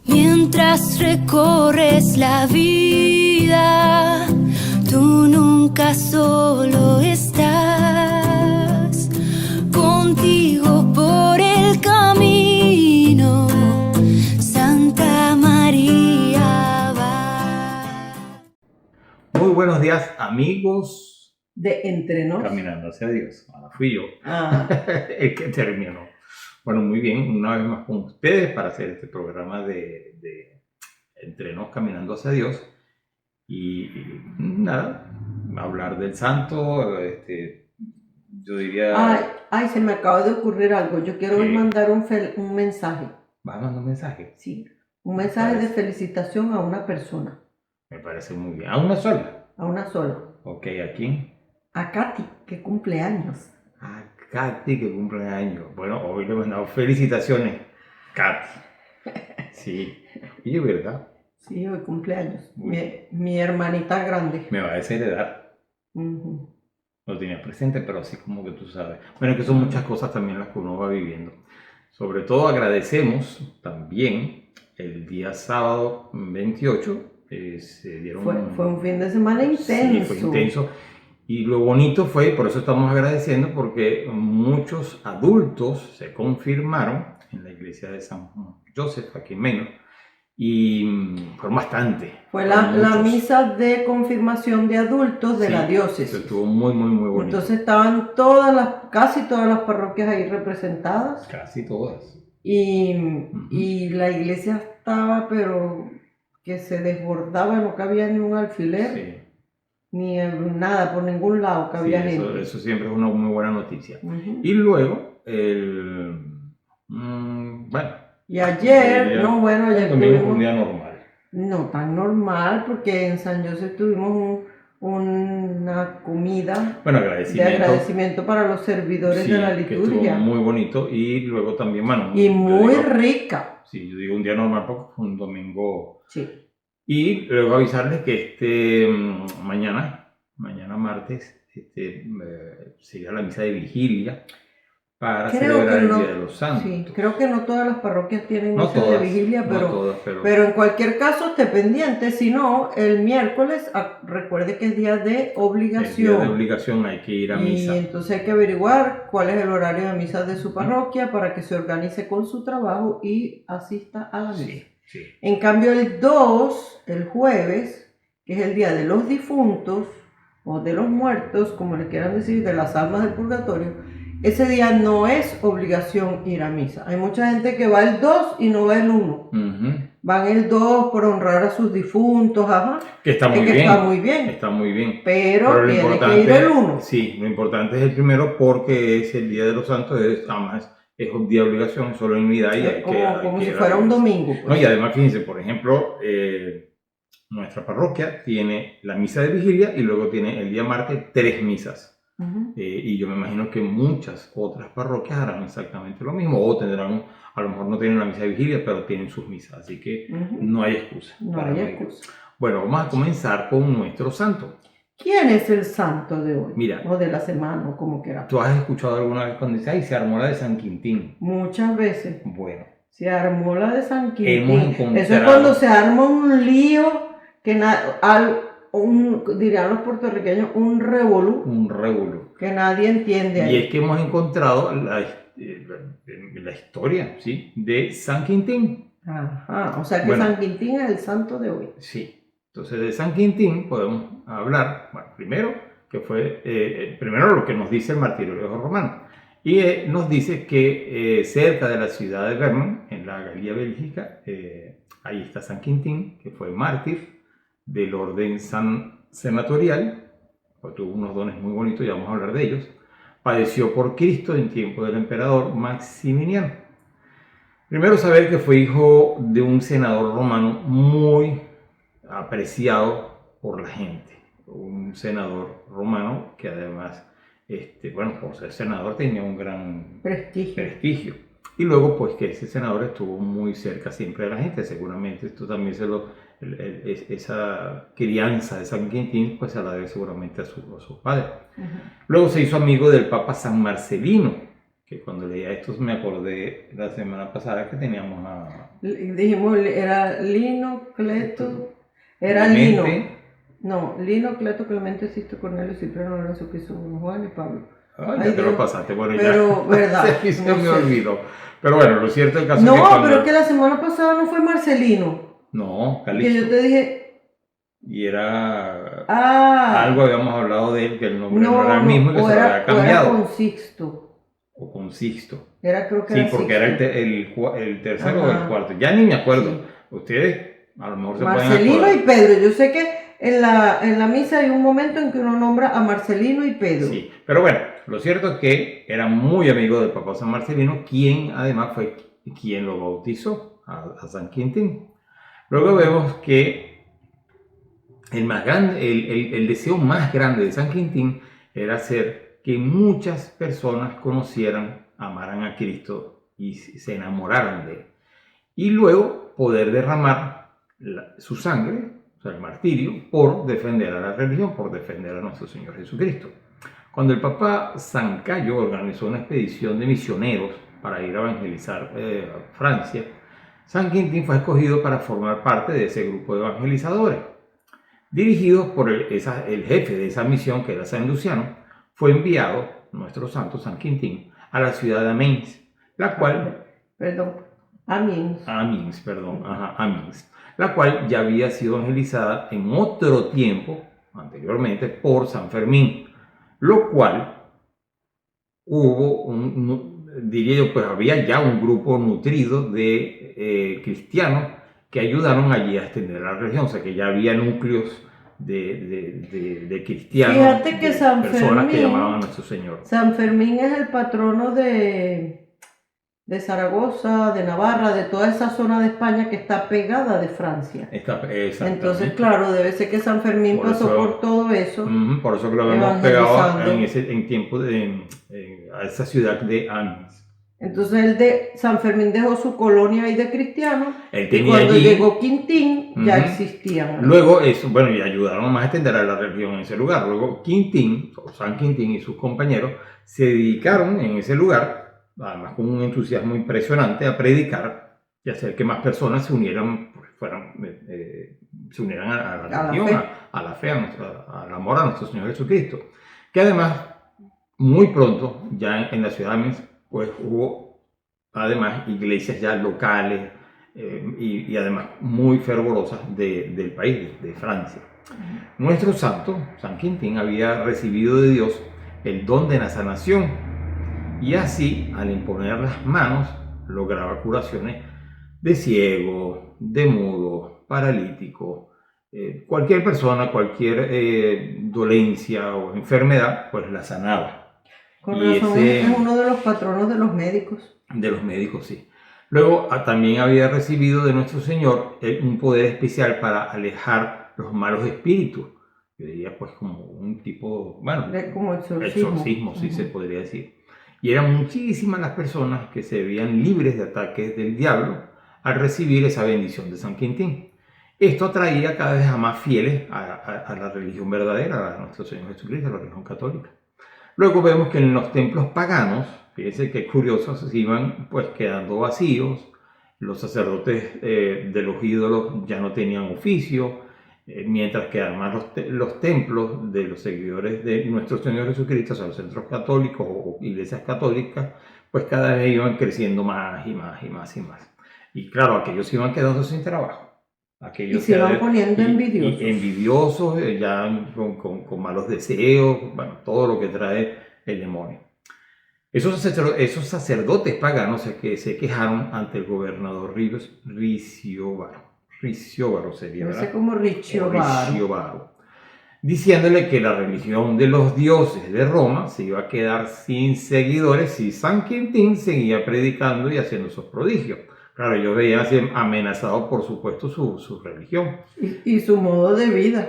Mientras recorres la vida, tú nunca solo estás. Contigo por el camino, Santa María va. Muy buenos días, amigos de Entre Nos. Caminando hacia Dios. Ahora fui yo el que terminó. Bueno, muy bien, una vez más con ustedes para hacer este programa de Entre Nos Caminando hacia Dios. Y nada, hablar del santo, yo diría... Ay, se me acaba de ocurrir algo. Yo quiero mandar un mensaje. ¿Vas a mandar un mensaje? Sí, un mensaje de felicitación a una persona. Me parece muy bien. ¿A una sola? A una sola. Ok, ¿a quién? A Katy, que cumple años. A Katy, que cumple años. Bueno, hoy le mandamos felicitaciones, Katy. Sí, y es verdad. Sí, hoy cumple años. Mi hermanita grande. Me va a desheredar. Lo tenía presente, pero así como que tú sabes. Bueno, que son muchas cosas también las que uno va viviendo. Sobre todo agradecemos también el día sábado 28. Se dieron fue un fin de semana intenso. Sí, fue intenso. Y lo bonito fue, por eso estamos agradeciendo, porque muchos adultos se confirmaron en la iglesia de San Joseph, aquí en Meno, y fueron bastante. Fue la misa de confirmación de adultos de la diócesis. Estuvo muy bonito. Entonces estaban casi todas las parroquias ahí representadas. Casi todas. Y la iglesia estaba, pero que se desbordaba, no cabía ni un alfiler. Sí. Ni nada, por ningún lado cabía gente. Eso siempre es una muy buena noticia. Y luego, bueno. Y ayer, ayer tuvimos un día normal. No tan normal, porque en San José tuvimos una comida de agradecimiento para los servidores de la liturgia. Que estuvo muy bonito y luego también, y muy rica. Sí, yo digo un día normal porque fue un domingo. Sí. Y luego avisarles que mañana martes, sería la misa de vigilia para celebrar el Día de los Santos. Sí, creo que no todas las parroquias tienen misa de vigilia, pero en cualquier caso esté pendiente. Si no, el miércoles, recuerde que es día de obligación. El día de obligación, hay que ir a misa. Y entonces hay que averiguar cuál es el horario de misa de su parroquia para que se organice con su trabajo y asista a la misa. Sí. En cambio, el 2, el jueves, que es el día de los difuntos o de los muertos, como le quieran decir, de las almas del purgatorio, ese día no es obligación ir a misa. Hay mucha gente que va el 2 y no va el 1. Van el 2 por honrar a sus difuntos, que está muy bien. Está muy bien. Pero tiene que ir el 1. Sí, lo importante es el primero porque es el Día de los Santos, además es un día de obligación, solo en unidad. Y como si fuera un domingo. Pues. No, y además, fíjense, por ejemplo, nuestra parroquia tiene la misa de vigilia y luego tiene el día martes 3 misas. Y yo me imagino que muchas otras parroquias harán exactamente lo mismo, o tendrán, a lo mejor no tienen la misa de vigilia, pero tienen sus misas, así que no hay excusa. No hay excusa. Bueno, vamos a comenzar con nuestro santo. ¿Quién es el santo de hoy? Mira, o de la semana, o como quieras. ¿Tú has escuchado alguna vez cuando dice, ay, se armó la de San Quintín? Muchas veces. Bueno. Se armó la de San Quintín. Eso es cuando se arma un lío que dirían los puertorriqueños, un revolú. Que nadie entiende ahí. Y es que hemos encontrado la historia, ¿sí?, de San Quintín. O sea que San Quintín es el santo de hoy. Sí. Entonces de San Quintín podemos hablar, primero lo que nos dice el martirio romano. Y nos dice que cerca de la ciudad de Vernon, en la Galia Bélgica, ahí está San Quintín, que fue mártir del orden senatorial, tuvo unos dones muy bonitos, ya vamos a hablar de ellos. Padeció por Cristo en tiempo del emperador Maximiliano. Primero, saber que fue hijo de un senador romano muy apreciado por la gente, un senador romano que además, por ser senador tenía un gran prestigio. Y luego, pues, que ese senador estuvo muy cerca siempre de la gente. Seguramente esto también esa crianza de San Quintín, pues se la debe seguramente a sus padres. Luego se hizo amigo del Papa San Marcelino, que cuando leía esto me acordé la semana pasada que teníamos a Dijimos, era Lino, Cleto, era Lino. Clemente. No, Lino, Cleto, Clemente, Sisto, Cornelio, Cipriano, Lorenzo, Piso, Juan y Pablo. Ah, Ay, ya te lo Dios. pasaste, bueno, Pero, ya verdad, se no me sé. olvidó. Pero bueno, lo cierto del caso es que No, cuando... pero es que la semana pasada no fue Marcelino. No, Que yo Calixto. te dije, Y era... ah, Algo habíamos hablado de él, que el nombre no, no, era el mismo y que o se lo había era cambiado. con Sixto. O con Sixto. Era, creo que Sí, era porque era Sixto. el tercero o el Ajá. cuarto. Ya ni me acuerdo. Sí. Ustedes a lo mejor se pueden Marcelino acordar. y Pedro. Yo sé que en la misa hay un momento en que uno nombra a Marcelino y Pedro. Sí, pero bueno, lo cierto es que era muy amigo del Papa San Marcelino, quien además fue quien lo bautizó a San Quintín. Luego vemos que el deseo más grande de San Quintín era hacer que muchas personas conocieran, amaran a Cristo y se enamoraran de él. Y luego poder derramar su sangre, o sea, el martirio, por defender a la religión, por defender a nuestro Señor Jesucristo. Cuando el Papa San Cayo organizó una expedición de misioneros para ir a evangelizar Francia, San Quintín fue escogido para formar parte de ese grupo de evangelizadores. Dirigidos por el jefe de esa misión, que era San Luciano, fue enviado nuestro santo San Quintín a la ciudad de Amiens, la cual... Amiens, la cual ya había sido evangelizada en otro tiempo, anteriormente, por San Fermín, lo cual diría yo, pues había ya un grupo nutrido de cristianos que ayudaron allí a extender la religión, o sea que ya había núcleos de cristianos, fíjate que de San personas que Fermín, llamaban a nuestro Señor. San Fermín es el patrono de Zaragoza, de Navarra, de toda esa zona de España que está pegada de Francia. Entonces, claro, debe ser que San Fermín pasó por todo eso. Por eso que lo hemos pegado en tiempo a esa ciudad de Amiens. Entonces San Fermín dejó su colonia ahí de cristianos y cuando llegó Quintín ya existían. Luego eso, bueno, y ayudaron más a extender a la religión en ese lugar. Luego Quintín, o San Quintín y sus compañeros se dedicaron en ese lugar, además con un entusiasmo impresionante, a predicar y hacer que más personas se unieran, se unieran a la religión, a la fe, al amor a nuestro Señor Jesucristo. Que además, muy pronto, ya en la ciudad de Amiens, pues hubo además iglesias ya locales y además muy fervorosas del país, de Francia. Nuestro santo, San Quintín, había recibido de Dios el don de la sanación y así, al imponer las manos, lograba curaciones de ciego, de mudo, paralítico, cualquier persona, cualquier dolencia o enfermedad, pues la sanaba. Con razón, es uno de los patronos de los médicos. De los médicos, sí. Luego también había recibido de nuestro Señor un poder especial para alejar los malos espíritus. Yo diría pues como un tipo, bueno, como exorcismo, sí se podría decir. Y eran muchísimas las personas que se veían libres de ataques del diablo al recibir esa bendición de San Quintín. Esto atraía cada vez a más fieles a la religión verdadera, a nuestro Señor Jesucristo, a la religión católica. Luego vemos que en los templos paganos, fíjense qué curiosos, se iban pues quedando vacíos, los sacerdotes de los ídolos ya no tenían oficio, mientras que además los templos de los seguidores de nuestro Señor Jesucristo, o sea, los centros católicos o iglesias católicas, pues cada vez iban creciendo más y más y más y más. Y claro, aquellos iban quedando sin trabajo. Aquellos y se van poniendo envidiosos. Ya con malos deseos, bueno, todo lo que trae el demonio. Esos sacerdotes paganos que se quejaron ante el gobernador Ricciovaro sería, ¿verdad? Como Ricciovaro, diciéndole que la religión de los dioses de Roma se iba a quedar sin seguidores si San Quintín seguía predicando y haciendo sus prodigios. Claro, ellos veían amenazado, por supuesto, su religión. Y su modo de vida.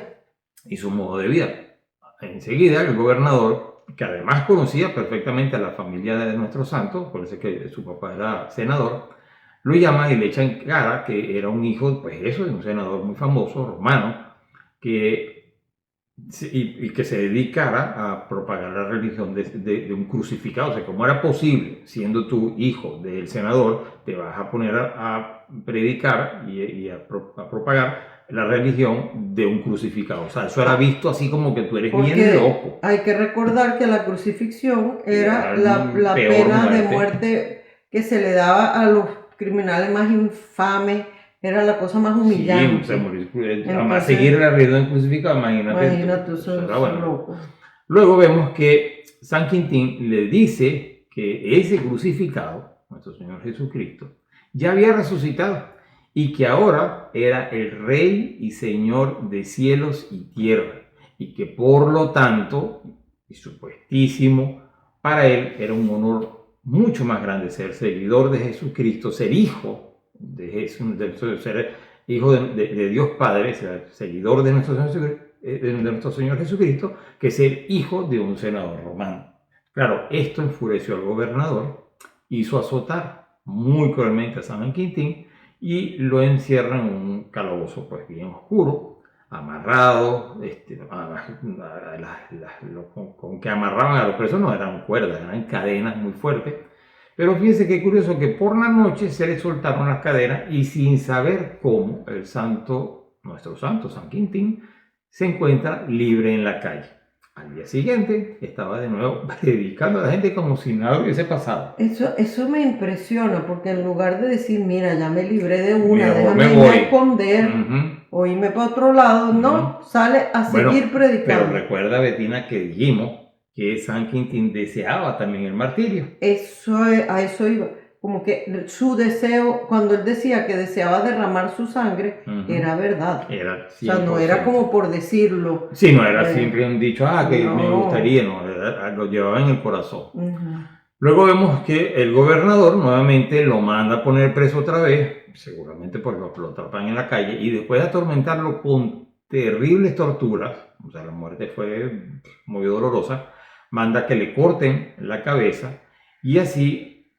Enseguida, el gobernador, que además conocía perfectamente a la familia de nuestro santo, por eso que su papá era senador, lo llama y le echa en cara que era un hijo, pues eso, de un senador muy famoso, romano, que Sí, y que se dedicara a propagar la religión de un crucificado. O sea, ¿cómo era posible, siendo tú hijo del senador, te vas a poner a predicar y a propagar la religión de un crucificado? O sea, eso era visto así como que tú eres bien Porque loco. hay que recordar que la crucifixión era Era la peor pena de muerte. muerte que se le daba a los criminales más infames, era la cosa más Sí, humillante. o sea, morir, además Entonces, seguir la religión crucificada, imagínate. imagínate, Eso eso era es bueno. loco. Luego vemos que San Quintín le dice que ese crucificado, nuestro Señor Jesucristo, ya había resucitado y que ahora era el Rey y Señor de cielos y tierra, y que por lo tanto, y supuestísimo, para él era un honor mucho más grande ser seguidor de Jesucristo, ser hijo de Jesús, ser hijo de Dios Padre, ser seguidor de nuestro Señor Jesucristo, que ser hijo de un senador romano. Claro, esto enfureció al gobernador, hizo azotar muy cruelmente a San Quintín y lo encierra en un calabozo pues bien oscuro, amarrado, con que amarraban a los presos no eran cuerdas, eran cadenas muy fuertes. Pero fíjense qué curioso que por la noche se le soltaron las cadenas y sin saber cómo el santo, nuestro santo San Quintín, se encuentra libre en la calle. Al día siguiente estaba de nuevo predicando a la gente como si nada hubiese pasado. Eso me impresiona, porque en lugar de decir, mira, ya me libré de una, Me déjame irme voy. a esconder o irme para otro lado, no, sale a seguir predicando. Pero recuerda, Betina, que dijimos que San Quintín deseaba también el martirio. A eso iba. Como que su deseo, cuando él decía que deseaba derramar su sangre, era verdad. Era 100%. O sea, no era como por decirlo. Sí, no era siempre un dicho, que no. me gustaría, no, lo llevaba en el corazón. Luego vemos que el gobernador nuevamente lo manda a poner preso otra vez, seguramente porque lo atrapan en la calle, y después de atormentarlo con terribles torturas, o sea, la muerte fue muy dolorosa, manda que le corten la cabeza y así,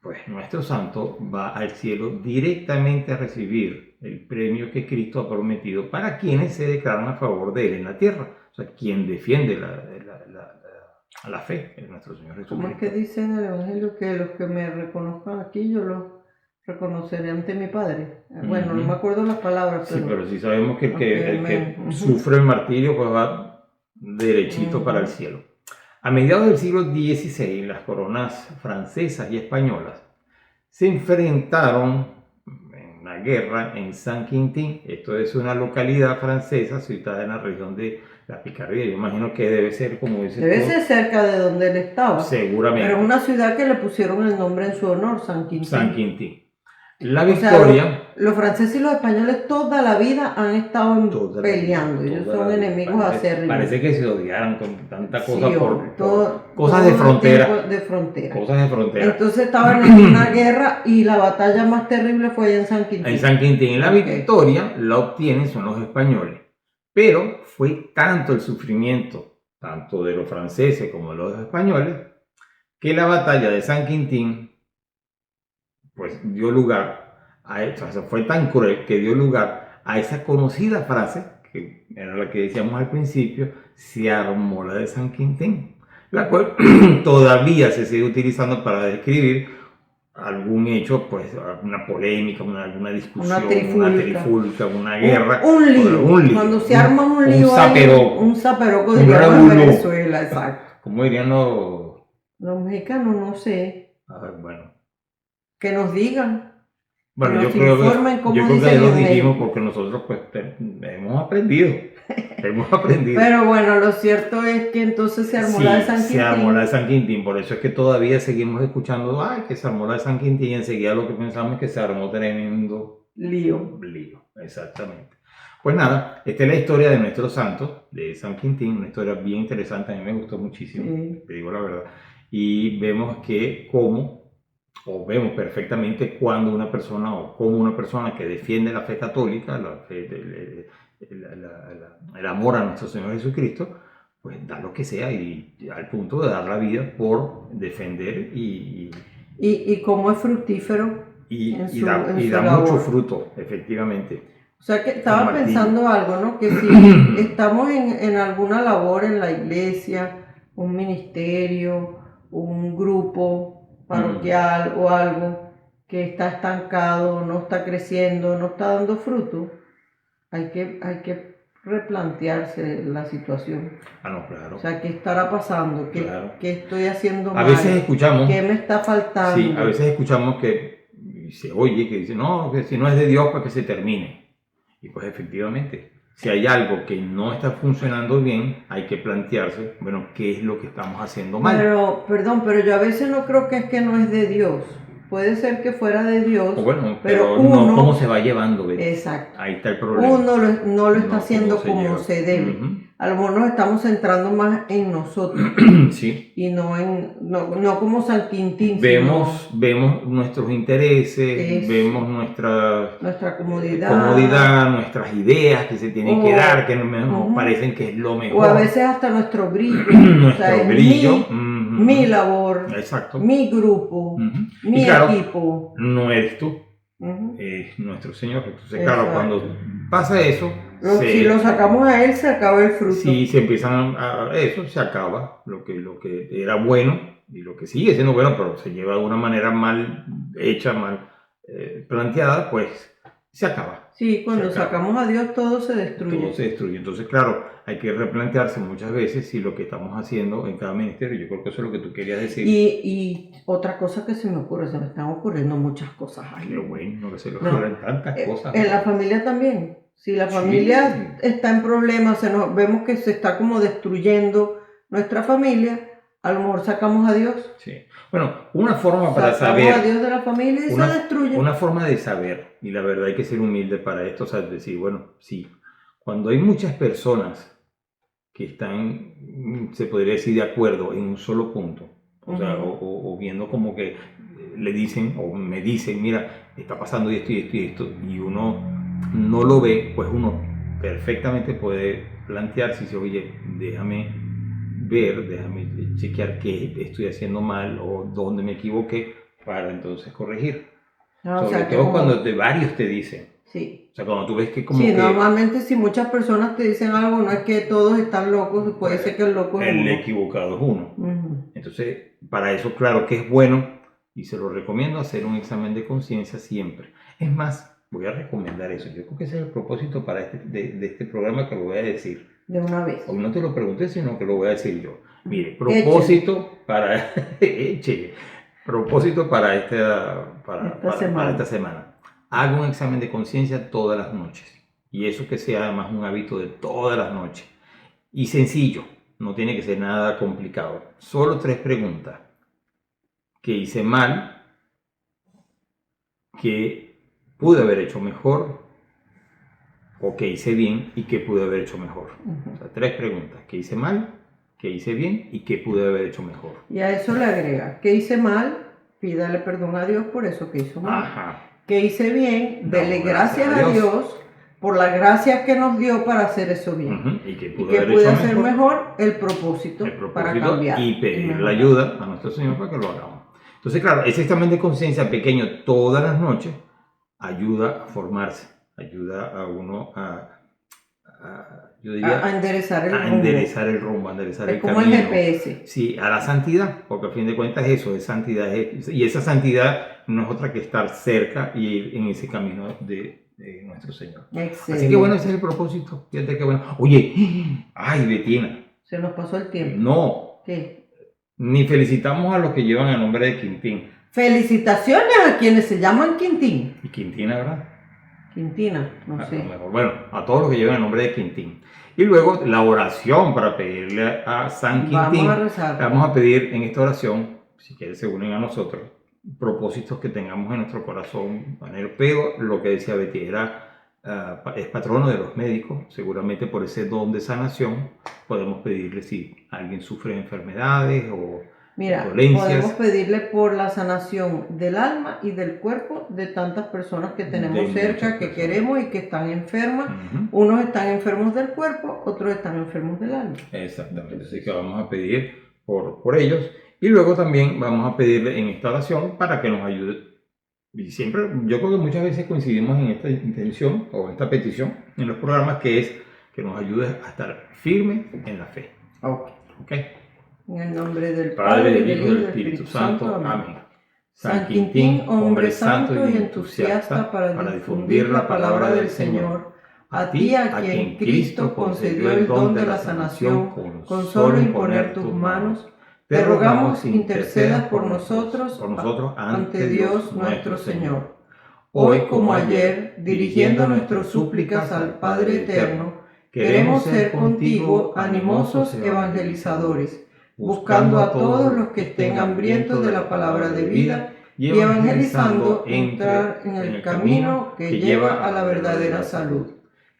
pues nuestro santo va al cielo directamente a recibir el premio que Cristo ha prometido para quienes se declaran a favor de él en la tierra, o sea, quien defiende la fe en nuestro Señor Jesucristo. ¿Cómo es que dice en el Evangelio que los que me reconozcan aquí, yo los reconoceré ante mi Padre? Bueno, no me acuerdo las palabras, pero... Sí, pero sí sabemos que el que sufre el martirio pues va derechito para el cielo. A mediados del siglo XVI, las coronas francesas y españolas se enfrentaron en una guerra en San Quintín. Esto es una localidad francesa situada en la región de la Picardía. Yo imagino que debe ser como ese. Debe ser cerca de donde él estaba. Seguramente. Pero es una ciudad que le pusieron el nombre en su honor, San Quintín. San Quintín. La victoria... O sea, los franceses y los españoles toda la vida han estado peleando. Ellos son enemigos acérrimos. Parece que se odiaran con tanta cosa sí, por cosas de frontera. Cosas de frontera. Entonces estaban en una guerra y la batalla más terrible fue allá en San Quintín. En San Quintín. La victoria la obtienen son los españoles. Pero fue tanto el sufrimiento, tanto de los franceses como de los españoles, que la batalla de San Quintín pues dio lugar a esto, o sea, fue tan cruel que dio lugar a esa conocida frase, que era la que decíamos al principio, se armó la de San Quintín, la cual todavía se sigue utilizando para describir algún hecho, pues una polémica, alguna discusión, una trifulca, una guerra. Un lío. Cuando se arma un lío, un zaperoco de Venezuela, exacto. ¿Cómo dirían los mexicanos? No sé. Bueno. Que nos digan. Bueno, que yo creo que ya lo dijimos porque nosotros pues hemos aprendido. Pero bueno, lo cierto es que entonces se armó la de San Quintín. Se armó la de San Quintín, por eso es que todavía seguimos escuchando, que se armó la de San Quintín, y enseguida lo que pensamos es que se armó tremendo lío, exactamente. Pues nada, esta es la historia de nuestro santo, de San Quintín, una historia bien interesante, a mí me gustó muchísimo, te digo la verdad, y vemos vemos perfectamente cuando una persona o como una persona que defiende la fe católica, el amor a nuestro Señor Jesucristo, pues da lo que sea y al punto de dar la vida por defender y cómo es fructífero y da mucho fruto, efectivamente. O sea que estaba martillo. pensando algo, ¿no? Que si estamos en alguna labor en la iglesia, un ministerio, un grupo parroquial o algo que está estancado, no está creciendo, no está dando fruto, hay que replantearse la situación. Ah, no, claro. O sea, ¿qué estará pasando? ¿Qué, Claro. qué estoy haciendo A mal? veces escuchamos, ¿Qué me está faltando? sí, a veces escuchamos que se oye, que dice, no, que si no es de Dios, pues que se termine. Y pues efectivamente, si hay algo que no está funcionando bien, hay que plantearse, bueno, ¿qué es lo que estamos haciendo mal? Pero, perdón, pero yo a veces no creo que es que no es de Dios. Puede ser que fuera de Dios, O bueno, pero pero no cómo se va llevando, Betty. Exacto. Ahí está el problema. Uno no lo está No haciendo cómo se como lleva. se debe. Ujú. A lo mejor nos estamos centrando más en nosotros Sí. y no como San Quintín, Vemos nuestros intereses, Eso. vemos nuestra nuestra comodidad. nuestras ideas que se tienen que dar, que nos parecen que es lo mejor. O a veces hasta nuestro brillo. Nuestro o sea, es brillo. mi labor, Exacto. mi grupo, Ujú. mi Y claro, equipo. no eres tú, Ujú. es nuestro Señor. Entonces, Exacto. claro, cuando pasa eso, Si lo sacamos a él, se acaba el fruto. si se empiezan a eso, se acaba lo que era bueno y lo que sigue siendo bueno, pero se lleva de una manera mal hecha, mal planteada, pues se acaba. Sí, cuando Se acaba. sacamos a Dios todo se destruye. Todo se destruye. Entonces, claro, hay que replantearse muchas veces si lo que estamos haciendo en cada ministerio, yo creo que eso es lo que tú querías decir. Y otra cosa que se me ocurre, se me están ocurriendo muchas cosas ahí. Qué bueno, que se le No. ocurren tantas cosas. En la familia también. Si la familia está en problemas, vemos que se está como destruyendo nuestra familia, a lo mejor sacamos a Dios. Sí. Bueno, una forma para Sacamos saber. a Dios de la familia y se destruye. Una forma de saber, y la verdad hay que ser humilde para esto, o sea, decir, bueno, sí, cuando hay muchas personas que están, se podría decir, de acuerdo en un solo punto, o sea, o viendo como que le dicen o me dicen, mira, está pasando esto y esto y esto, y uno no lo ve, pues uno perfectamente puede plantearse y dice, oye, déjame chequear qué estoy haciendo mal o dónde me equivoqué para entonces corregir. No, Sobre todo cuando de varios te dicen. Sí. O sea, cuando tú ves que como sí, que normalmente si muchas personas te dicen algo, no es que todos están locos, puede ser que el loco es el uno. equivocado es uno. Ujú. Entonces, para eso, claro que es bueno y se lo recomiendo hacer un examen de conciencia siempre. Es más, voy a recomendar eso. Yo creo que ese es el propósito para de este programa que lo voy a decir. De una vez. Hoy no te lo pregunté, sino que lo voy a decir yo. Mire, propósito para propósito para esta semana. Haga un examen de conciencia todas las noches. Y eso que sea además un hábito de todas las noches. Y sencillo, no tiene que ser nada complicado. Solo 3 preguntas. ¿Qué hice mal? ¿Qué pude haber hecho mejor? ¿O qué hice bien y qué pude haber hecho mejor? O sea, 3 preguntas. ¿Qué hice mal? ¿Qué hice bien? ¿Y qué pude haber hecho mejor? Y a eso le agrega, ¿qué hice mal? Pídale perdón a Dios por eso que hizo mal. Ajá. ¿Qué hice bien? No, Dele gracias a Dios por las gracias que nos dio para hacer eso bien. Uh-huh. Y que pude hacer mejor el propósito para cambiar. Y pedir la ayuda a nuestro Señor para que lo hagamos. Entonces, claro, ese examen de conciencia pequeño todas las noches ayuda a formarse, ayuda a uno yo diría, a enderezar el rumbo. Enderezar el rumbo, a enderezar el camino. Es como el GPS. Sí, a la santidad, porque al fin de cuentas eso es santidad. Y esa santidad no es otra que estar cerca y ir en ese camino de nuestro Señor. Excelente. Así que bueno, ese es el propósito. Fíjate que bueno. Oye, ay, Betina. Se nos pasó el tiempo. No. ¿Qué? Ni felicitamos a los que llevan el nombre de Quintín. Felicitaciones a quienes se llaman Quintín. ¿Y Quintina, verdad? Quintina, no sé. Bueno, a todos los que llevan el nombre de Quintín. Y luego la oración para pedirle a San Quintín. Vamos a rezar. Vamos a pedir en esta oración, si quieres se unen a nosotros, propósitos que tengamos en nuestro corazón. Pero lo que decía Betty es patrono de los médicos. Seguramente por ese don de sanación podemos pedirle si alguien sufre de enfermedades o dolencias. Podemos pedirle por la sanación del alma y del cuerpo de tantas personas que tenemos cerca, que queremos y que están enfermas. Uh-huh. Unos están enfermos del cuerpo, otros están enfermos del alma. Exactamente, así que vamos a pedir por ellos. Y luego también vamos a pedirle en esta oración para que nos ayude Y siempre, yo creo que muchas veces coincidimos en esta intención o en esta petición en los programas, que es que nos ayudes a estar firmes en la fe. Ok. ¿Ok? En el nombre del Padre, del Hijo y del Espíritu Santo. Amén. San Quintín, hombre santo y entusiasta para difundir la palabra del Señor, a ti a quien Cristo concedió el don de la sanación con solo imponer tus manos, te rogamos intercedas por nosotros ante Dios nuestro Señor. Hoy como ayer, dirigiendo nuestras súplicas al Padre Eterno, queremos ser contigo animosos evangelizadores, buscando a todos los que estén hambrientos de la palabra de vida y evangelizando entrar en el camino que lleva a la verdadera salud.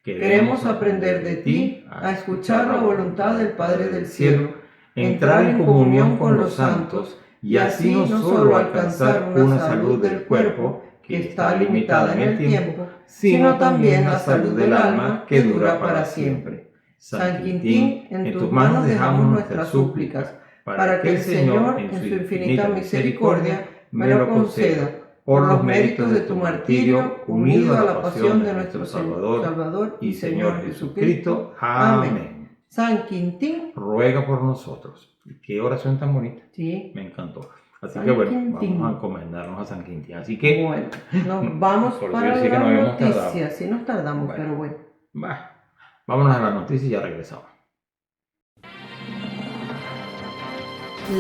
Queremos aprender de ti, a escuchar la voluntad del Padre del cielo, entrar en comunión con los santos y así no solo alcanzar una salud del cuerpo que está limitada en el tiempo, sino también la salud del alma que dura para siempre. San Quintín, en tus manos dejamos nuestras súplicas, para que el Señor, en su infinita misericordia, me lo conceda, por los méritos de tu martirio, unido a la pasión de nuestro Salvador y Señor Jesucristo. Amén. San Quintín, ruega por nosotros. Qué oración tan bonita. Sí. Me encantó. Así San que bueno, Quintín. vamos a encomendarnos a San Quintín. Así que Bueno, nos vamos por eso para yo sé que nos la habíamos noticia. tardado. Sí nos tardamos, Bueno. pero bueno. Vámonos a la noticia y ya regresamos.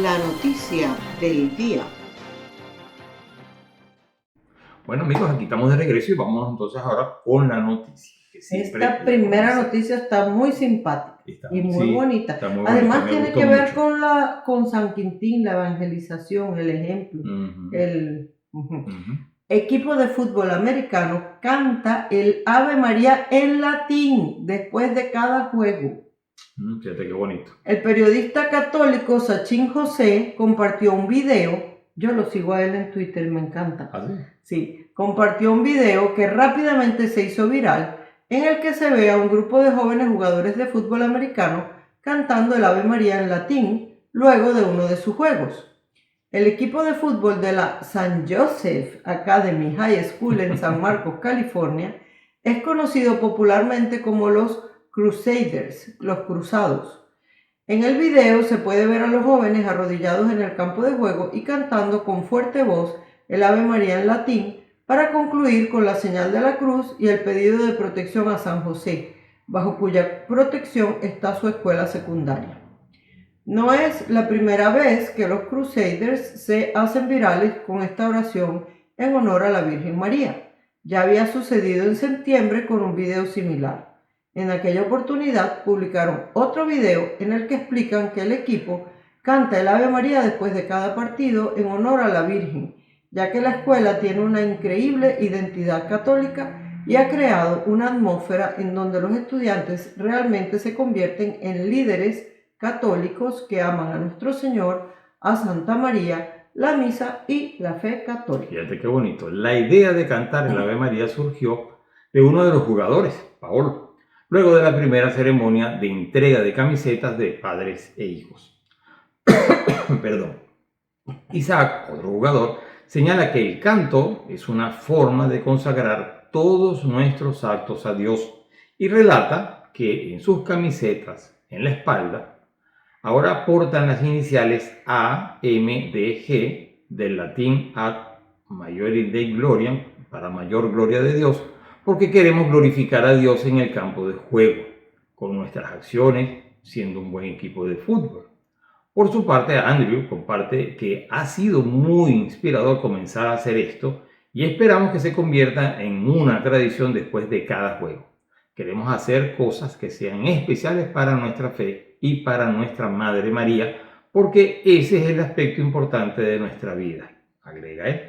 La noticia del día. Bueno amigos, aquí estamos de regreso y vamos entonces ahora con la noticia. Que siempre Esta primera noticia está muy simpática y muy bonita. Está muy Además bonita, me tiene gustó que ver mucho. con San Quintín, la evangelización, el ejemplo. Ujú. Equipo de fútbol americano canta el Ave María en latín después de cada juego. Fíjate qué bonito. El periodista católico Sachin José compartió un video. Yo lo sigo a él en Twitter, me encanta. ¿Ah, sí? Sí, compartió un video que rápidamente se hizo viral, en el que se ve a un grupo de jóvenes jugadores de fútbol americano cantando el Ave María en latín luego de uno de sus juegos. El equipo de fútbol de la St. Joseph Academy High School en San Marcos, California, es conocido popularmente como los Crusaders, los cruzados. En el video se puede ver a los jóvenes arrodillados en el campo de juego y cantando con fuerte voz el Ave María en latín para concluir con la señal de la cruz y el pedido de protección a San José, bajo cuya protección está su escuela secundaria. No es la primera vez que los Crusaders se hacen virales con esta oración en honor a la Virgen María. Ya había sucedido en septiembre con un video similar. En aquella oportunidad publicaron otro video en el que explican que el equipo canta el Ave María después de cada partido en honor a la Virgen, ya que la escuela tiene una increíble identidad católica y ha creado una atmósfera en donde los estudiantes realmente se convierten en líderes católicos que aman a nuestro Señor, a Santa María, la misa y la fe católica. Fíjate qué bonito. La idea de cantar el Ave María surgió de uno de los jugadores, Paolo, luego de la primera ceremonia de entrega de camisetas de padres e hijos. Perdón. Isaac, otro jugador, señala que el canto es una forma de consagrar todos nuestros actos a Dios y relata que en sus camisetas, en la espalda, ahora portan las iniciales A, M, D, G, del latín ad maiore Dei gloriam, para mayor gloria de Dios, porque queremos glorificar a Dios en el campo de juego, con nuestras acciones, siendo un buen equipo de fútbol. Por su parte, Andrew comparte que ha sido muy inspirador comenzar a hacer esto y esperamos que se convierta en una tradición después de cada juego. Queremos hacer cosas que sean especiales para nuestra fe y para nuestra Madre María, porque ese es el aspecto importante de nuestra vida, agrega él.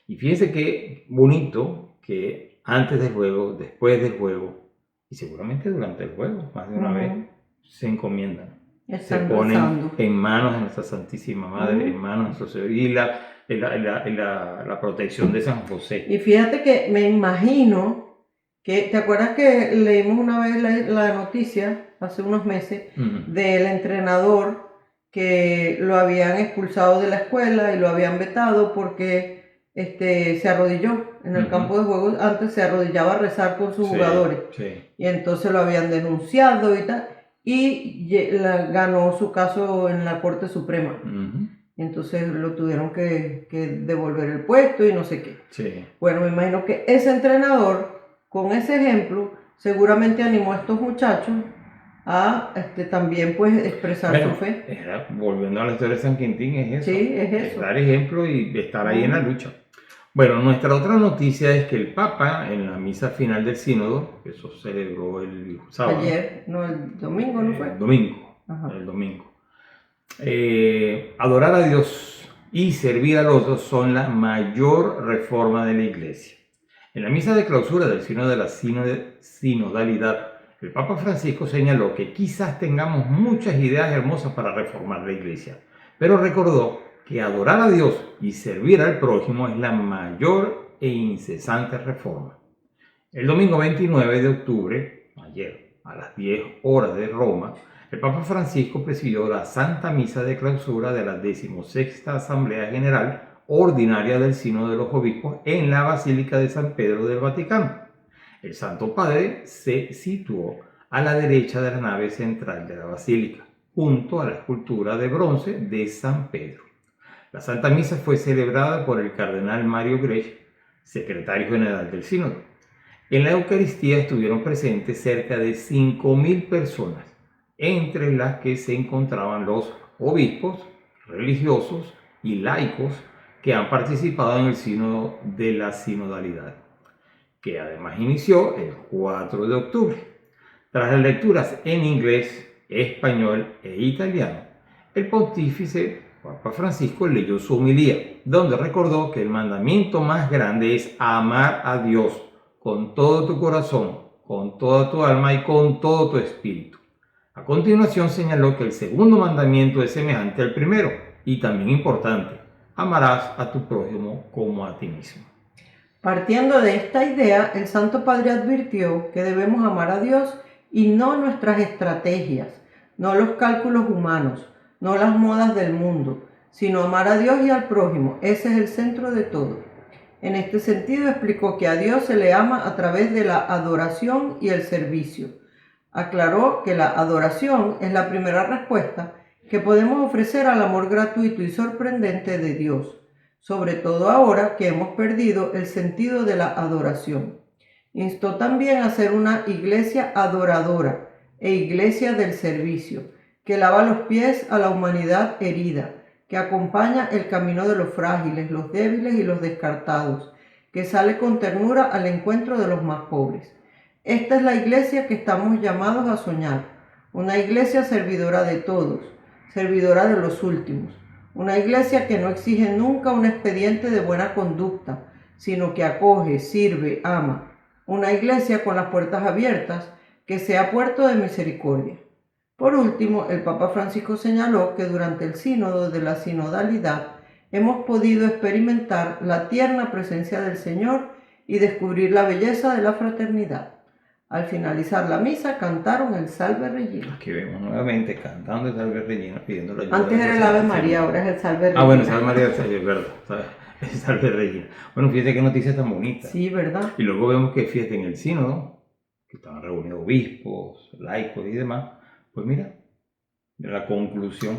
Y fíjense qué bonito que antes del juego, después del juego y seguramente durante el juego, más de una vez, se encomiendan. Se ponen en manos de nuestra Santísima Madre, en manos de nuestro Señor y la protección de San José. Y fíjate que me imagino que, ¿te acuerdas que leímos una vez la noticia hace unos meses del entrenador que lo habían expulsado de la escuela y lo habían vetado porque se arrodilló en el Ujú. campo de juego. Antes se arrodillaba a rezar con sus Sí, jugadores. sí. Y entonces lo habían denunciado y tal. Y ganó su caso en la Corte Suprema. Ujú. Entonces lo tuvieron que devolver el puesto y no sé qué. Sí. Bueno, me imagino que ese entrenador, con ese ejemplo, seguramente animó a estos muchachos a también pues expresar Bueno, su fe. volviendo a la historia de San Quintín, es eso. Sí, es eso. Dar ejemplo y estar ahí en la lucha. Bueno, nuestra otra noticia es que el Papa, en la misa final del sínodo, que eso celebró el sábado. Ayer, no, el domingo, ¿no fue? El domingo. Ajá. El domingo. Adorar a Dios y servir al otro son la mayor reforma de la Iglesia. En la misa de clausura del Sínodo de la Sinodalidad, el Papa Francisco señaló que quizás tengamos muchas ideas hermosas para reformar la Iglesia, pero recordó que adorar a Dios y servir al prójimo es la mayor e incesante reforma. El domingo 29 de octubre, ayer, a las 10 horas de Roma, el Papa Francisco presidió la Santa Misa de Clausura de la 16ª Asamblea General Ordinaria del Sínodo de los Obispos en la Basílica de San Pedro del Vaticano. El Santo Padre se situó a la derecha de la nave central de la Basílica, junto a la escultura de bronce de San Pedro. La Santa Misa fue celebrada por el cardenal Mario Grech, secretario general del Sínodo. En la Eucaristía estuvieron presentes cerca de 5.000 personas, entre las que se encontraban los obispos, religiosos y laicos que han participado en el Sínodo de la Sinodalidad, que además inició el 4 de octubre. Tras las lecturas en inglés, español e italiano, el pontífice Papa Francisco leyó su homilía, donde recordó que el mandamiento más grande es amar a Dios con todo tu corazón, con toda tu alma y con todo tu espíritu. A continuación señaló que el segundo mandamiento es semejante al primero y también importante: amarás a tu prójimo como a ti mismo. Partiendo de esta idea, el Santo Padre advirtió que debemos amar a Dios y no nuestras estrategias, no los cálculos humanos, no las modas del mundo, sino amar a Dios y al prójimo. Ese es el centro de todo. En este sentido explicó que a Dios se le ama a través de la adoración y el servicio. Aclaró que la adoración es la primera respuesta que podemos ofrecer al amor gratuito y sorprendente de Dios, sobre todo ahora que hemos perdido el sentido de la adoración. Instó también a ser una iglesia adoradora e iglesia del servicio, que lava los pies a la humanidad herida, que acompaña el camino de los frágiles, los débiles y los descartados, que sale con ternura al encuentro de los más pobres. Esta es la iglesia que estamos llamados a soñar, una iglesia servidora de todos, servidora de los últimos, una iglesia que no exige nunca un expediente de buena conducta, sino que acoge, sirve, ama, una iglesia con las puertas abiertas, que sea puerto de misericordia. Por último, el Papa Francisco señaló que durante el sínodo de la sinodalidad hemos podido experimentar la tierna presencia del Señor y descubrir la belleza de la fraternidad. Al finalizar la misa cantaron el Salve Regina. Aquí vemos nuevamente cantando el Salve Regina, pidiendo la ayuda. Antes era el Ave María, ahora es el Salve Regina. Ah, bueno, Salve María es verdad, el Salve Regina. Bueno, fíjate qué noticia tan bonita. Sí, ¿verdad? Y luego vemos que fiesta en el sínodo, que estaban reunidos obispos, laicos y demás. Pues mira, la conclusión.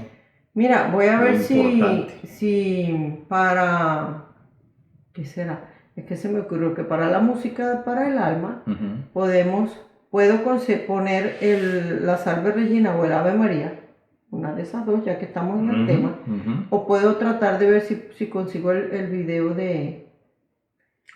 Mira, voy a ver importante. si para... ¿Qué será? Es que se me ocurrió que para la música para el alma puedo poner la Salve Regina o el Ave María, una de esas dos, ya que estamos en el tema, o puedo tratar de ver si consigo el video de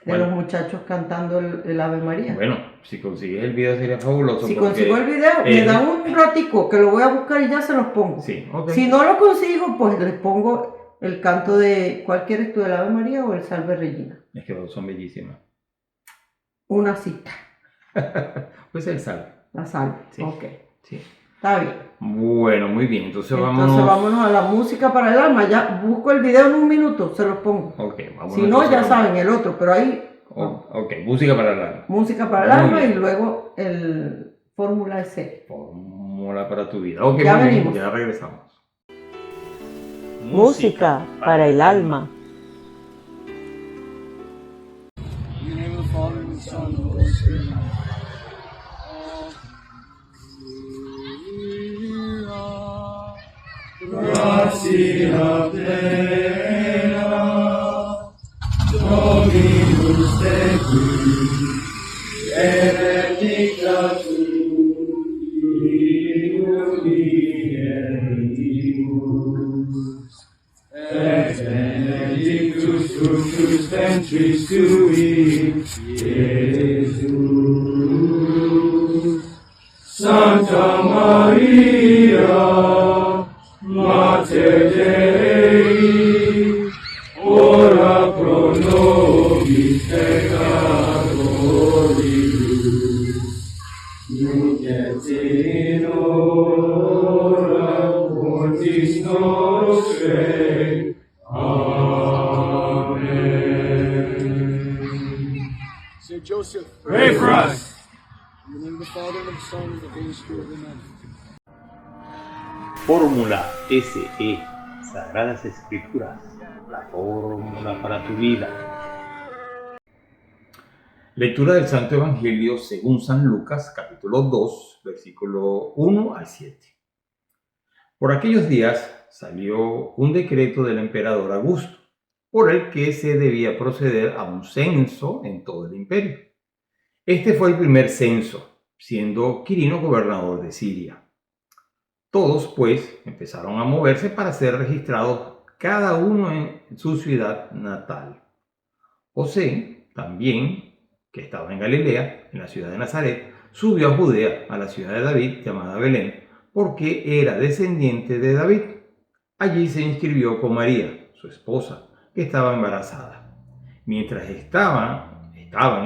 los muchachos cantando el Ave María. Bueno, si consigues el video sería fabuloso. Si consigo el video, me da un ratico que lo voy a buscar y ya se los pongo. Sí, okay. Si no lo consigo, pues les pongo el canto de ¿cuál quieres tú, el Ave María o el Salve Regina? Es que son bellísimas. Una cita. Pues el Salve. La Salve, Sí. ok. Sí. Está bien. Bueno, muy bien. Entonces vámonos a la música para el alma. Ya busco el video en un minuto, se los pongo. Ok, vámonos. Si no, ya saben, el otro, pero ahí... Ok, música para el alma. Música para el alma y luego el Fórmula S. Fórmula para tu vida. Ok, ya muy venimos. bien, ya regresamos. Música para el alma. Gracia plena, Dominus tecum, benedictus, et benedictus fructus ventris tui, Iesus. Santa Maria, Mater Dei, ora pro nobis peccatoribus, nunc et in hora mortis nostrae. Amen. Saint Joseph, Pray for us. in the name of the Father, and of the Son, and of the Holy Spirit, amen. Fórmula SE, Sagradas Escrituras, la fórmula para tu vida. Lectura del Santo Evangelio según San Lucas, capítulo 2, versículo 1 al 7. Por aquellos días salió un decreto del emperador Augusto, por el que se debía proceder a un censo en todo el imperio. Este fue el primer censo, siendo Quirino gobernador de Siria. Todos, pues, empezaron a moverse para ser registrados cada uno en su ciudad natal. José, también, que estaba en Galilea, en la ciudad de Nazaret, subió a Judea, a la ciudad de David, llamada Belén, porque era descendiente de David. Allí se inscribió con María, su esposa, que estaba embarazada. Mientras estaban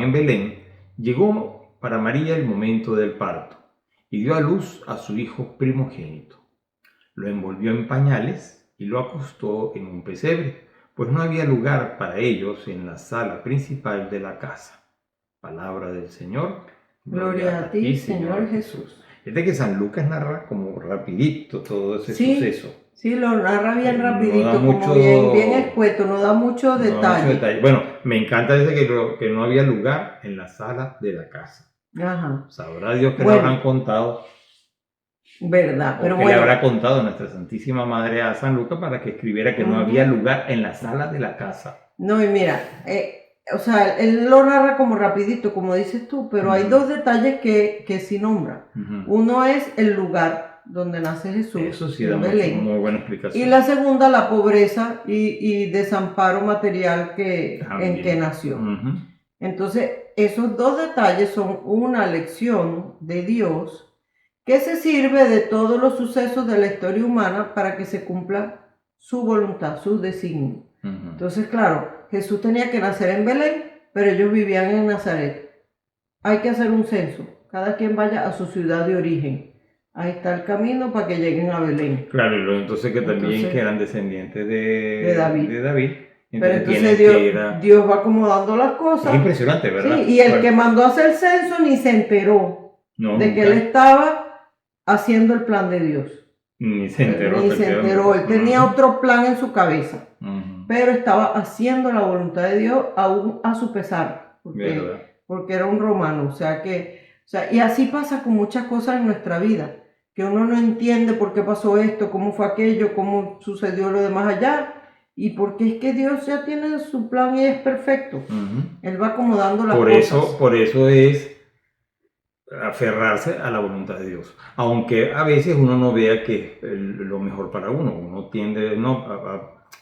en Belén, llegó para María el momento del parto, y dio a luz a su hijo primogénito. Lo envolvió en pañales y lo acostó en un pesebre, pues no había lugar para ellos en la sala principal de la casa. Palabra del Señor. Gloria a ti, Señor Jesús. Fíjate que San Lucas narra como rapidito todo ese suceso. Sí, lo narra bien No rapidito, da como mucho- bien escueto, no da mucho No, detalle. mucho detalle. Bueno, me encanta ese que no había lugar en la sala de la casa. Ajá, Sabrá Dios que Bueno. le habrán contado, verdad, o pero que le bueno, habrá contado nuestra Santísima Madre a San Lucas para que escribiera que no Ujú. había lugar en la sala de la casa. no, y mira, o sea, él lo narra como rapidito, como dices tú, pero hay Ujú. dos detalles que sí nombra. Ujú. Uno es el lugar donde nace Jesús, Eso sí en da Belén. muy buena explicación. Y la segunda, la pobreza y desamparo material en También. que nació. Ujú. Entonces, esos dos detalles son una lección de Dios que se sirve de todos los sucesos de la historia humana para que se cumpla su voluntad, su designio. Ujú. Entonces, claro, Jesús tenía que nacer en Belén, pero ellos vivían en Nazaret. Hay que hacer un censo. Cada quien vaya a su ciudad de origen. Ahí está el camino para que lleguen a Belén. Claro, y luego entonces que también Entonces- que eran descendientes De David. Entonces Pero entonces tienen Dios, que ir a... Dios va acomodando las Es cosas. impresionante, ¿verdad? Sí, y el Bueno, que mandó a hacer el censo ni se enteró no, de que nunca. él estaba haciendo el plan de Dios. Ni se enteró. Ni se enteró. Él tenía Ujú. otro plan en su cabeza, Ujú. pero estaba haciendo la voluntad de Dios aún a su pesar, ¿Verdad? porque era un romano. O sea, y así pasa con muchas cosas en nuestra vida, que uno no entiende por qué pasó esto, cómo fue aquello, cómo sucedió lo demás allá, y porque es que Dios ya tiene su plan y es perfecto. Ujú. Él va acomodando las Por cosas. eso es aferrarse a la voluntad de Dios. Aunque a veces uno no vea que es lo mejor para uno. Uno tiende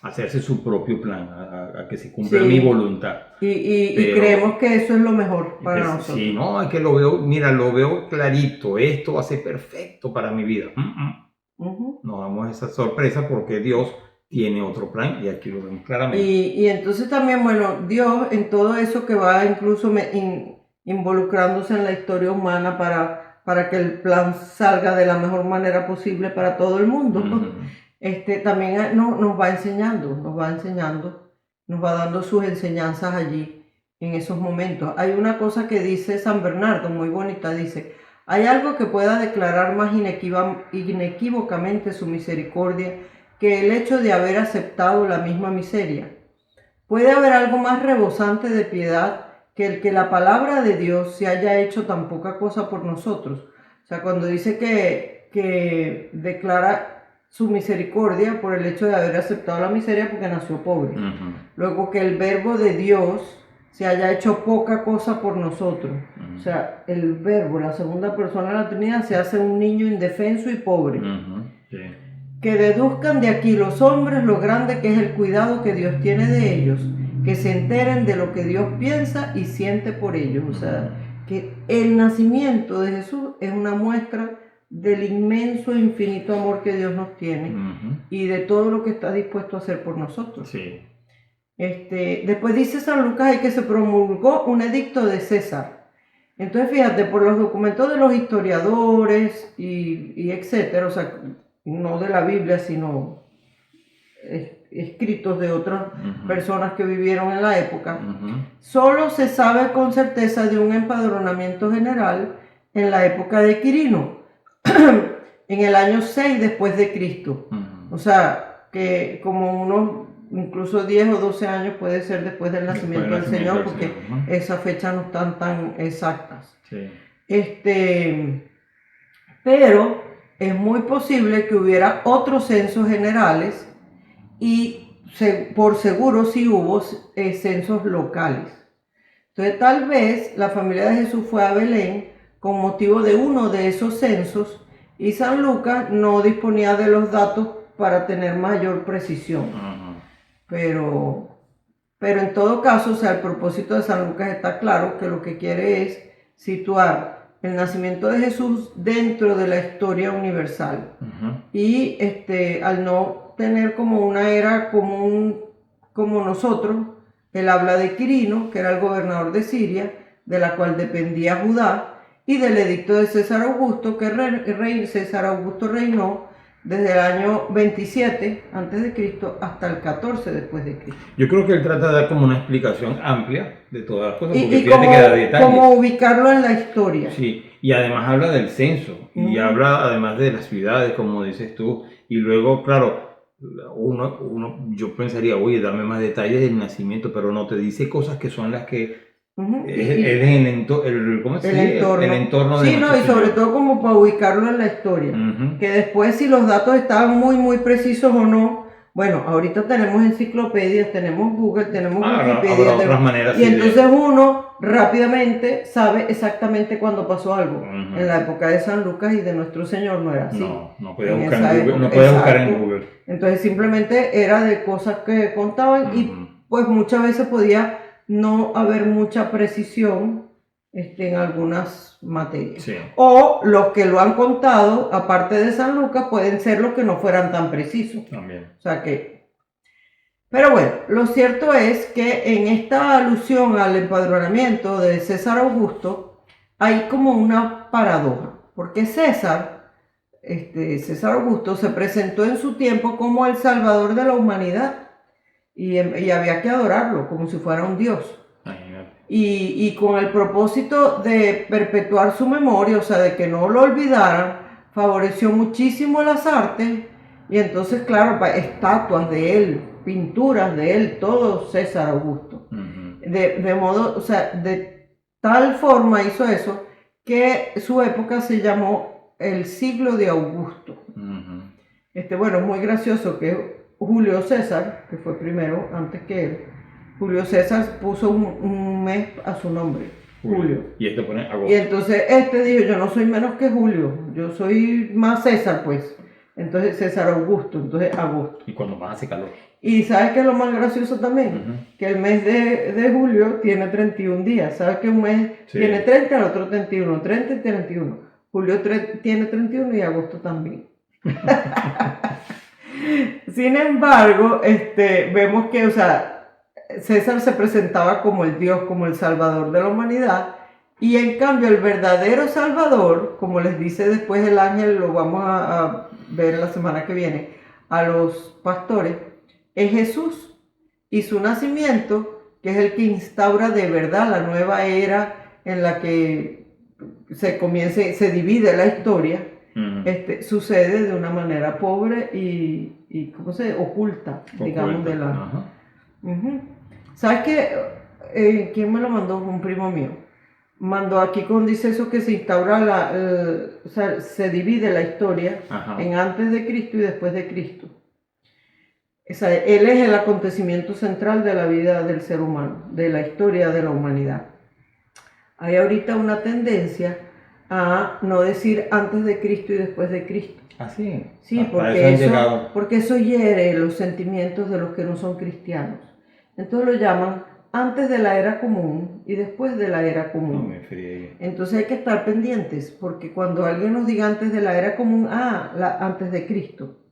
a hacerse su propio plan, a que se cumpla Sí. mi voluntad. Y Pero- creemos que eso es lo mejor para Pues, nosotros. sí, no, es que lo veo clarito. Esto va a ser perfecto para mi vida. Ujú. No damos esa sorpresa porque Dios tiene otro plan y aquí lo vemos claramente. Y entonces también, bueno, Dios en todo eso que va incluso involucrándose en la historia humana para que el plan salga de la mejor manera posible para todo el mundo, Ujú. también nos va enseñando, nos va dando sus enseñanzas allí en esos momentos. Hay una cosa que dice San Bernardo, muy bonita, dice: hay algo que pueda declarar más inequívocamente su misericordia que el hecho de haber aceptado la misma miseria. ¿Puede haber algo más rebosante de piedad que la palabra de Dios se haya hecho tan poca cosa por nosotros. O sea, cuando dice que declara su misericordia por el hecho de haber aceptado la miseria porque nació pobre. Ujú. Luego que el verbo de Dios se haya hecho poca cosa por nosotros. O sea, el verbo, la segunda persona de la Trinidad, se hace un niño indefenso y pobre. Ujú. Sí. Que deduzcan de aquí los hombres lo grande que es el cuidado que Dios tiene de ellos, que se enteren de lo que Dios piensa y siente por ellos. O sea, que el nacimiento de Jesús es una muestra del inmenso e infinito amor que Dios nos tiene Ujú. y de todo lo que está dispuesto a hacer por nosotros. Sí. Después dice San Lucas ahí que se promulgó un edicto de César. Entonces fíjate, por los documentos de los historiadores y etcétera, o sea, no de la Biblia, sino escritos de otras Ujú. personas que vivieron en la época, Ujú. solo se sabe con certeza de un empadronamiento general en la época de Quirino, en el año 6 después de Cristo. Ujú. O sea, que como unos, incluso 10 o 12 años puede ser después del nacimiento del Señor, porque Señor, ¿no? esas fechas no están tan exactas. Sí. Pero es muy posible que hubiera otros censos generales y por seguro sí hubo censos locales. Entonces tal vez la familia de Jesús fue a Belén con motivo de uno de esos censos y San Lucas no disponía de los datos para tener mayor precisión. Ujú. Pero en todo caso, o sea, el propósito de San Lucas está claro, que lo que quiere es situar el nacimiento de Jesús dentro de la historia universal. Ujú. Y al no tener como una era común como nosotros, él habla de Quirino, que era el gobernador de Siria, de la cual dependía Judá, y del edicto de César Augusto, que César Augusto reinó desde el año 27 a.C. hasta el 14 después de Cristo. Yo creo que él trata de dar como una explicación amplia de todas las cosas, porque Y fíjate que da detalles. cómo ubicarlo en la historia. Sí, y además habla del censo, y Ujú. habla además de las ciudades, como dices tú, y luego, claro, yo pensaría, oye, dame más detalles del nacimiento, pero no te dice cosas que son las que Ujú. es el ¿cómo se El dice? entorno. El entorno de Sí, no, nuestro y sobre Señor. todo como para ubicarlo en la historia. Ujú. Que después si los datos estaban muy precisos o no, bueno, ahorita tenemos enciclopedias, tenemos Google, tenemos Habrá Wikipedia, otras maneras y sí, de- entonces uno rápidamente sabe exactamente cuándo pasó algo. Ujú. En la época de San Lucas y de nuestro Señor no era así. No podía En buscar esa en Google, época, no podía buscar en exacto. Google. Entonces simplemente era de cosas que contaban y Ujú. pues muchas veces podía no haber mucha precisión en algunas materias. Sí. O los que lo han contado, aparte de San Lucas, pueden ser los que no fueran tan precisos. También. O sea que... Pero bueno, lo cierto es que en esta alusión al empadronamiento de César Augusto hay como una paradoja, porque César Augusto se presentó en su tiempo como el salvador de la humanidad y había que adorarlo como si fuera un dios. Imagínate. Y con el propósito de perpetuar su memoria, o sea, de que no lo olvidaran, favoreció muchísimo las artes y entonces, claro, estatuas de él, pinturas de él, todo César Augusto. Ujú. De modo, o sea, de tal forma hizo eso que su época se llamó el siglo de Augusto. Ujú. Bueno, es muy gracioso que Julio César, que fue primero, antes que él, Julio César puso un mes a su nombre, Julio. Y este pone agosto. Y entonces dijo, yo no soy menos que Julio, yo soy más César, pues. Entonces César Augusto, entonces agosto. Y cuando más hace calor. Y ¿sabes qué es lo más gracioso también? Ujú. Que el mes de julio tiene 31 días. ¿Sabes que un mes Sí. tiene 30, el otro 31? 30 y 31. Julio tiene 31 y agosto también. Sin embargo, vemos que, o sea, César se presentaba como el Dios, como el Salvador de la humanidad, y en cambio el verdadero Salvador, como les dice después el ángel, lo vamos a ver la semana que viene, a los pastores, es Jesús y su nacimiento, que es el que instaura de verdad la nueva era en la que se divide la historia. Ujú. Sucede de una manera pobre y ¿cómo se oculta, digamos, de la... Ajá. Ujú. ¿Sabes qué? ¿quién me lo mandó? Un primo mío. Mandó aquí con dice eso que se instaura o sea, se divide la historia Ajá. en antes de Cristo y después de Cristo. O sea, él es el acontecimiento central de la vida del ser humano, de la historia de la humanidad. Hay ahorita una tendencia a no decir antes de Cristo y después de Cristo. Ah, sí. Sí, Hasta porque han llegado. porque eso hiere los sentimientos de los que no son cristianos. Entonces lo llaman antes de la era común y después de la era No común. me friegue. Entonces hay que estar pendientes, porque cuando alguien nos diga antes de la era común, antes de Cristo.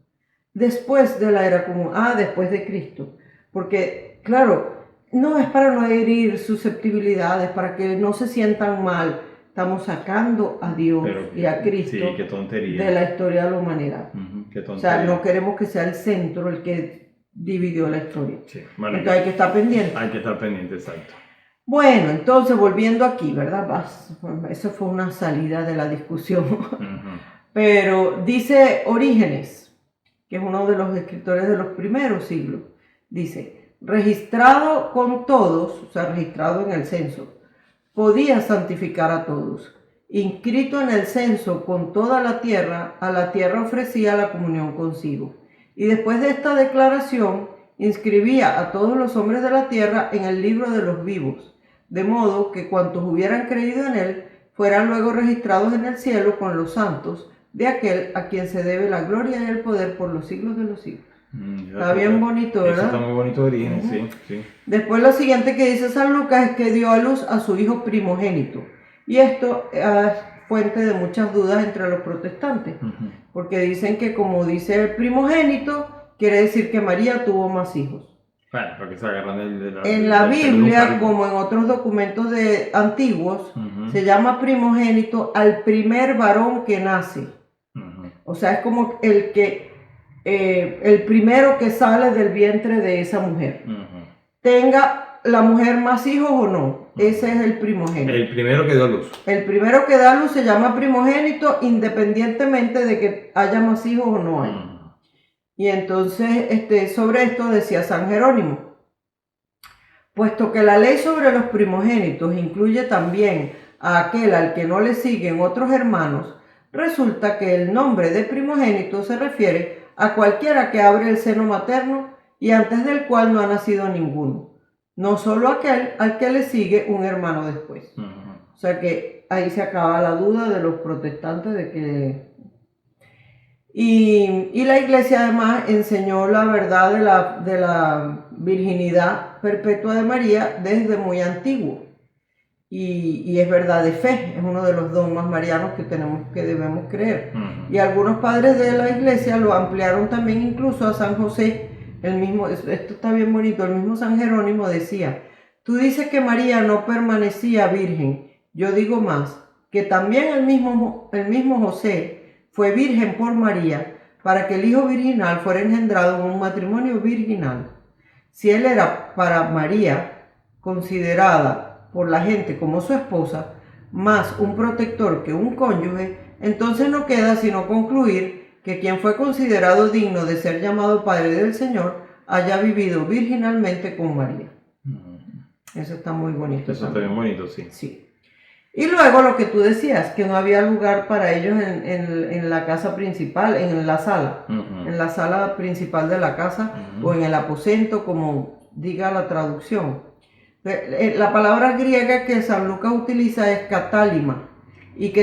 Después de la era común, después de Cristo. Porque, claro, no es para no herir susceptibilidades, para que no se sientan mal. Estamos sacando a Dios Pero, y a Cristo sí, qué tontería. de la historia de la humanidad. Ujú, qué O tontería. sea, no queremos que sea el centro el que dividió la historia. Sí, bueno, Entonces hay que estar pendiente. hay que estar pendiente, exacto. Bueno, entonces volviendo aquí, ¿verdad? Eso fue una salida de la discusión. Ujú. Pero dice Orígenes, que es uno de los escritores de los primeros siglos, dice, registrado con todos, o sea, registrado en el censo, podía santificar a todos. Inscrito en el censo con toda la tierra, a la tierra ofrecía la comunión consigo. Y después de esta declaración, inscribía a todos los hombres de la tierra en el libro de los vivos, de modo que cuantos hubieran creído en él, fueran luego registrados en el cielo con los santos, de aquel a quien se debe la gloria y el poder por los siglos de los siglos. Está bien bonito, ¿verdad? Eso está muy bonito de origen, Ujú. sí, sí. Después lo siguiente que dice San Lucas es que dio a luz a su hijo primogénito. Y esto es fuente de muchas dudas entre los protestantes, Ujú. porque dicen que como dice el primogénito, quiere decir que María tuvo más hijos. Bueno, porque se agarran En la del Biblia, pelo. como en otros documentos antiguos, Ujú. se llama primogénito al primer varón que nace. Ujú. O sea, es como el primero que sale del vientre de esa mujer. Ujú. Tenga la mujer más hijos o no, ese es el primogénito. El primero que dio a luz. El primero que da a luz se llama primogénito independientemente de que haya más hijos o no hay. Ujú. Y entonces sobre esto decía San Jerónimo, puesto que la ley sobre los primogénitos incluye también a aquel al que no le siguen otros hermanos, resulta que el nombre de primogénito se refiere a cualquiera que abre el seno materno y antes del cual no ha nacido ninguno, no solo aquel al que le sigue un hermano después. Ujú. O sea que ahí se acaba la duda de los protestantes de que... Y la iglesia además enseñó la verdad de la virginidad perpetua de María desde muy antiguo. Y es verdad de fe, es uno de los dogmas marianos que debemos creer. Ujú. Y algunos padres de la iglesia lo ampliaron también incluso a San José, el mismo, esto está bien bonito, el mismo San Jerónimo decía, tú dices que María no permanecía virgen, yo digo más, que también el mismo José fue virgen por María, para que el hijo virginal fuera engendrado en un matrimonio virginal. Si él era para María considerada por la gente como su esposa, más un protector que un cónyuge, entonces no queda sino concluir que quien fue considerado digno de ser llamado Padre del Señor haya vivido virginalmente con María. Ujú. Eso está muy bonito. Eso está bien bonito, sí. Sí. Y luego lo que tú decías, que no había lugar para ellos en la casa principal, en la sala. Ujú. En la sala principal de la casa Ujú. o en el aposento, como diga la traducción. La palabra griega que San Lucas utiliza es katálima y que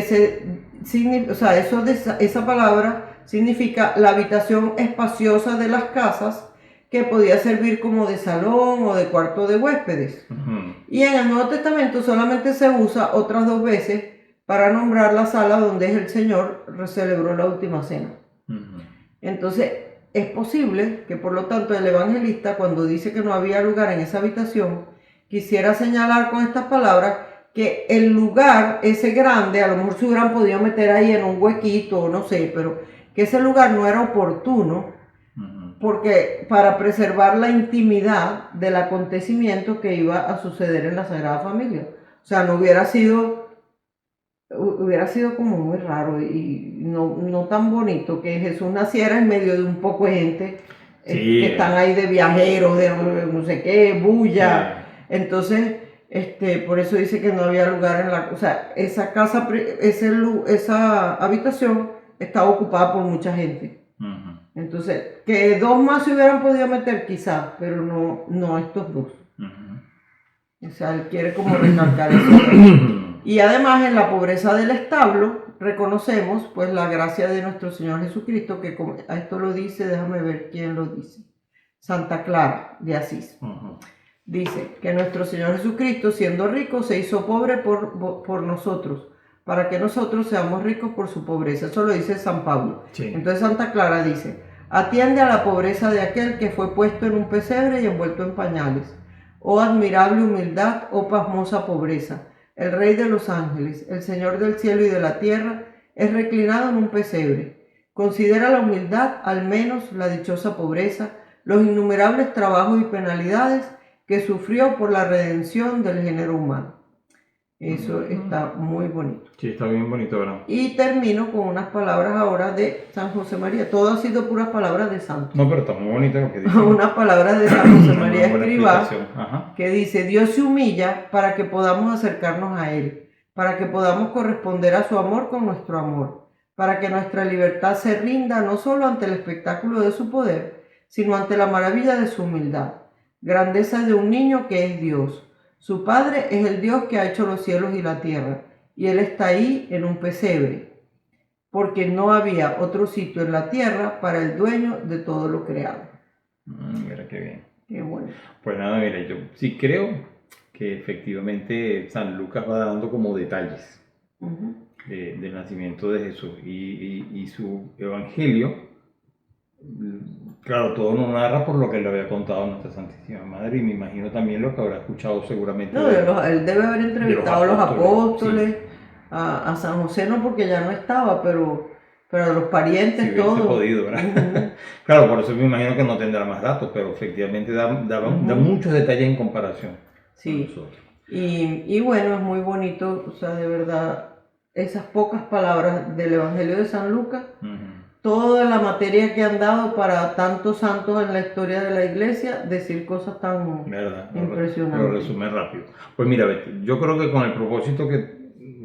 esa palabra significa la habitación espaciosa de las casas que podía servir como de salón o de cuarto de huéspedes. Ujú. Y en el Nuevo Testamento solamente se usa otras 2 veces para nombrar la sala donde el Señor celebró la última cena. Ujú. Entonces, es posible que por lo tanto el evangelista, cuando dice que no había lugar en esa habitación, quisiera señalar con estas palabras que el lugar, ese grande, a lo mejor se hubieran podido meter ahí en un huequito o no sé, pero que ese lugar no era oportuno Ujú. porque para preservar la intimidad del acontecimiento que iba a suceder en la Sagrada Familia. O sea, no hubiera sido como muy raro y no tan bonito que Jesús naciera en medio de un poco de gente Sí. que están ahí de viajeros, de no sé qué, bulla. Sí. Entonces, Por eso dice que no había lugar en la... O sea, esa casa, esa habitación estaba ocupada por mucha gente. Ujú. Entonces, que dos más se hubieran podido meter quizás, pero no estos dos. Ujú. O sea, él quiere como recalcar eso. Y además en la pobreza del establo reconocemos pues la gracia de nuestro Señor Jesucristo, que a esto lo dice, déjame ver quién lo dice, Santa Clara de Asís. Ujú. Dice que nuestro Señor Jesucristo, siendo rico, se hizo pobre por nosotros, para que nosotros seamos ricos por su pobreza. Eso lo dice San Pablo. Sí. Entonces Santa Clara dice, atiende a la pobreza de aquel que fue puesto en un pesebre y envuelto en pañales. Oh admirable humildad, oh pasmosa pobreza. El Rey de los ángeles, el Señor del cielo y de la tierra, es reclinado en un pesebre. Considera la humildad, al menos la dichosa pobreza, los innumerables trabajos y penalidades que sufrió por la redención del género humano. Eso está muy bonito. Sí, está bien bonito, ¿verdad? Y termino con unas palabras ahora de San José María. Todo ha sido puras palabras de santo. No, pero está muy bonito lo que dice. Unas palabras de San José Una María buena Escrivá, explicación. Ajá. que dice: Dios se humilla para que podamos acercarnos a Él, para que podamos corresponder a su amor con nuestro amor, para que nuestra libertad se rinda no solo ante el espectáculo de su poder, sino ante la maravilla de su humildad. Grandeza de un niño que es Dios. Su Padre es el Dios que ha hecho los cielos y la tierra, y Él está ahí en un pesebre, porque no había otro sitio en la tierra para el dueño de todo lo creado. Mira qué bien. Qué bueno. Pues nada, mira, yo sí creo que efectivamente San Lucas va dando como detalles Ujú. del nacimiento de Jesús y su evangelio. Claro, todo nos narra por lo que le había contado a nuestra Santísima Madre y me imagino también lo que habrá escuchado seguramente. No, él debe haber entrevistado a los apóstoles, sí. a San José no, porque ya no estaba, pero a los parientes, Si hubiese todo. podido, ¿verdad? Ujú. Claro, por eso me imagino que no tendrá más datos, pero efectivamente da muchos detalles en comparación Sí. con nosotros. Y bueno, es muy bonito, o sea, de verdad, esas pocas palabras del Evangelio de San Lucas, Ujú. toda la materia que han dado para tantos santos en la historia de la iglesia, decir cosas tan ¿Verdad? impresionantes. Lo resume rápido. Pues mira, Betty, yo creo que con el propósito que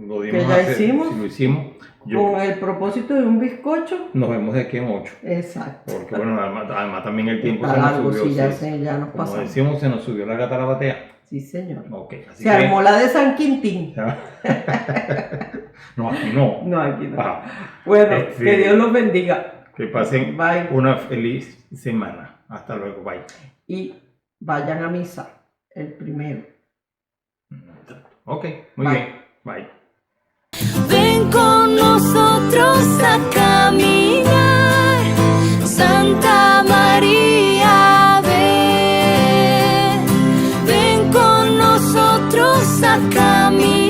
lo dimos Que ya hicimos. si lo hicimos, Con el propósito de un bizcocho. nos vemos de aquí en 8. Exacto. Porque bueno, además también el tiempo Está se nos largo, subió. sí, ya sí. sé, ya nos Como pasamos. decimos, se nos subió la gata a la batea. Sí, señor. Ok, así Se armó la de San Quintín. No, aquí no. No, aquí no. Ah, Bueno, que Dios los bendiga. que pasen Bye. una feliz semana. Hasta luego, bye. Y vayan a misa, el primero. Ok, muy Bye. bien. Bye. Ven con nosotros a caminar, Santa María, ven con nosotros a caminar.